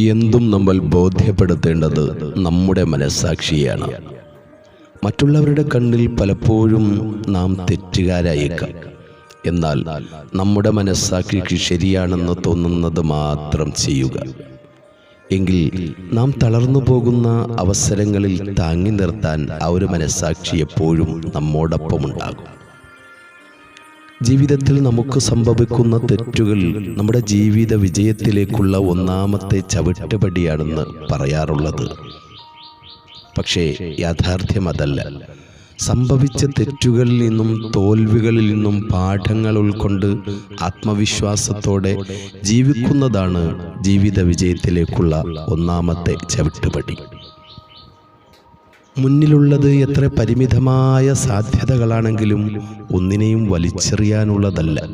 എന്തും നമ്മൾ ബോധ്യപ്പെടുത്തേണ്ടത് നമ്മുടെ മനസ്സാക്ഷിയാണ്. മറ്റുള്ളവരുടെ കണ്ണിൽ പലപ്പോഴും നാം തെറ്റുകാരായേക്കാം. എന്നാൽ നമ്മുടെ മനസ്സാക്ഷിക്ക് ശരിയാണെന്ന് തോന്നുന്നത് മാത്രം ചെയ്യുക. എങ്കിൽ നാം തളർന്നു പോകുന്ന അവസരങ്ങളിൽ താങ്ങി നിർത്താൻ ആ ഒരു മനസ്സാക്ഷി എപ്പോഴും നമ്മോടൊപ്പമുണ്ടാകും. ജീവിതത്തിൽ നമുക്ക് സംഭവിക്കുന്ന തെറ്റുകൾ നമ്മുടെ ജീവിത വിജയത്തിലേക്കുള്ള ഒന്നാമത്തെ ചവിട്ടുപടിയാണെന്ന് പറയാറുള്ളത്. പക്ഷേ യാഥാർത്ഥ്യം അതല്ല. സംഭവിച്ച തെറ്റുകളിൽ നിന്നും തോൽവികളിൽ നിന്നും പാഠങ്ങൾ ഉൾക്കൊണ്ട് ആത്മവിശ്വാസത്തോടെ ജീവിക്കുന്നതാണ് ജീവിത വിജയത്തിലേക്കുള്ള ഒന്നാമത്തെ ചവിട്ടുപടി. മുന്നിലുള്ളത് എത്ര പരിമിതമായ സാധ്യതകളാണെങ്കിലും ഒന്നിനെയും വലിച്ചെറിയാനുള്ളതല്ല.